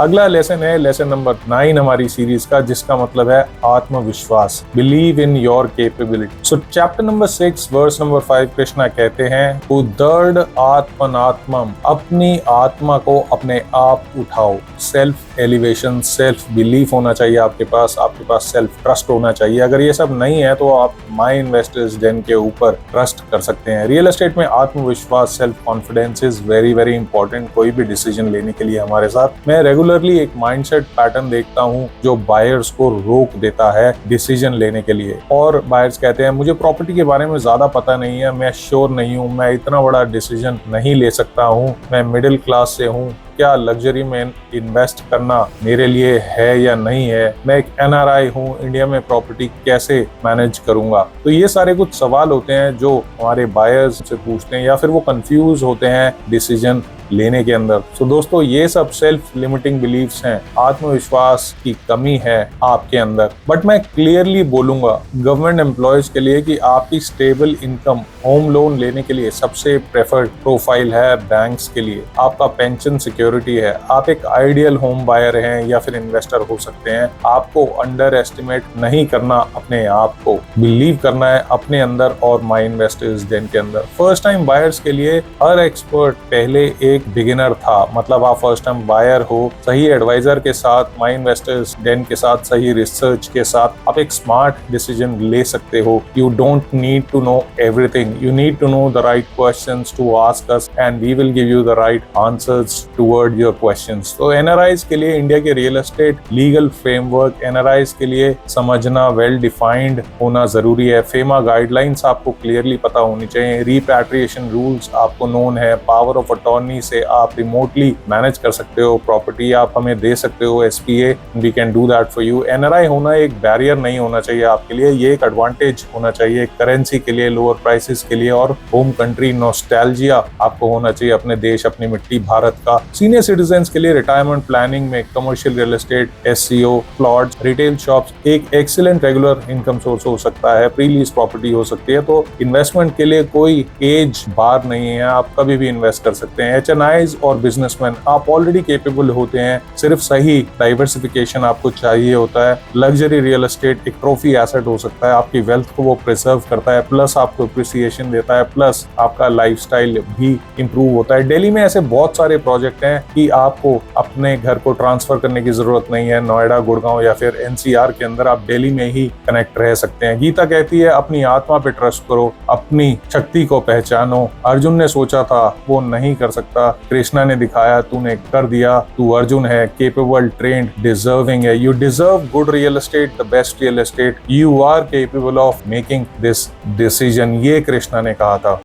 अगला लेसन है lesson number 9 हमारी सीरीज का, जिसका मतलब है आत्मविश्वास, believe in your capability. So chapter number 6 verse number 5 Krishna कहते हैं, उदर्ड आत्मनात्मम, अपनी आत्मा को अपने आप उठाओ। सेल्फ एलिवेशन, सेल्फ बिलीफ होना चाहिए आपके पास सेल्फ ट्रस्ट होना चाहिए। अगर ये सब नहीं है तो आप माई इन्वेस्टर्स डेन के ऊपर ट्रस्ट कर सकते हैं। रियल एस्टेट में आत्मविश्वास, self confidence is very very important कोई भी डिसीजन लेने के लिए। हमारे साथ मैं रेगुलरली एक माइंडसेट पैटर्न देखता हूं जो बायर्स को रोक देता है डिसीजन लेने के लिए। और बायर्स कहते हैं मुझे प्रॉपर्टी के बारे में ज्यादा पता नहीं है, मैं श्योर नहीं हूं, मैं इतना बड़ा डिसीजन नहीं ले सकता हूं, मैं मिडिल क्लास से हूं, क्या लग्जरी में इन्वेस्ट करना मेरे लिए है या नहीं है, मैं एक एनआरआई हूँ, इंडिया में प्रॉपर्टी कैसे मैनेज करूंगा। तो ये सारे कुछ सवाल होते हैं जो हमारे बायर्स से पूछते हैं या फिर वो कंफ्यूज होते हैं डिसीजन लेने के अंदर। तो दोस्तों ये सब सेल्फ लिमिटिंग बिलीफ्स हैं, आत्मविश्वास की कमी है आपके अंदर। बट मैं क्लियरली बोलूंगा गवर्नमेंट एम्प्लॉयज के लिए कि आपकी स्टेबल इनकम होम लोन लेने के लिए सबसे प्रेफर्ड प्रोफाइल है बैंक्स के लिए। आपका पेंशन सिक्योरिटी है, आप एक आइडियल होम बायर हैं या फिर इन्वेस्टर हो सकते हैं। आपको अंडर एस्टिमेट नहीं करना अपने आप को, बिलीव करना है अपने अंदर और माई इन्वेस्टर्स डेन के अंदर। फर्स्ट टाइम बायर्स के लिए हर एक्सपर्ट पहले एक बिगिनर था, मतलब आप फर्स्ट टाइम बायर हो, सही एडवाइजर के साथ, माई इन्वेस्टर्स डेन के साथ, सही रिसर्च के साथ आप एक स्मार्ट डिसीजन ले सकते हो। You don't need to know everything, you need to know the right questions to ask us and we will give you the right answers toward your questions। तो NRIs के लिए इंडिया के real estate legal framework, NRIs के लिए समझना, well defined होना जरूरी है। फेमा गाइडलाइंस आपको क्लियरली पता होनी चाहिए, रिपैट्रिएशन रूल्स आपको नोन है, पावर ऑफ अटॉर्नी से आप रिमोटली मैनेज कर सकते हो प्रॉपर्टी, आप हमें दे सकते हो SPA, we can do that for you. NRI होना एक बैरियर नहीं होना चाहिए आपके लिए, ये एक एडवांटेज होना चाहिए करेंसी के लिए, लोअर प्राइसेस के लिए, और होम कंट्री नॉस्टैल्जिया आपको होना चाहिए अपने देश, अपनी मिट्टी भारत का। सीनियर सिटीजन्स के लिए रिटायरमेंट प्लानिंग में commercial real estate, SCO, plots, retail shops एक एक्सीलेंट रेगुलर इनकम सोर्स हो सकता है, प्री लीज प्रॉपर्टी हो सकती है। तो इन्वेस्टमेंट के लिए कोई एज बार नहीं है, आप कभी भी इन्वेस्ट कर सकते हैं। HNIs और बिजनेसमैन आप ऑलरेडी केपेबल होते हैं, सिर्फ सही डाइवर्सिफिकेशन आपको चाहिए होता है। लग्जरी रियल एस्टेट एक ट्रॉफी एसेट हो सकता है, आपकी वेल्थ को वो प्रिजर्व करता है, प्लस आपको अप्रिसिएशन देता है, प्लस आपका लाइफस्टाइल भी इंप्रूव होता है। दिल्ली में ऐसे बहुत सारे प्रोजेक्ट हैं कि आपको अपने घर को ट्रांसफर करने की जरूरत नहीं है। नोएडा, गुड़गांव या फिर NCR के अंदर आप दिल्ली में ही कनेक्ट रह सकते हैं। गीता कहती है अपनी आत्मा पे ट्रस्ट करो, अपनी शक्ति को पहचानो। अर्जुन ने सोचा था वो नहीं कर सकता, कृष्णा ने दिखाया तूने कर दिया, तू अर्जुन है, केपेबल, ट्रेंड, डिजर्विंग है। You deserve good real estate, the best real estate, you are capable of making this decision, ये कृष्णा ने कहा था।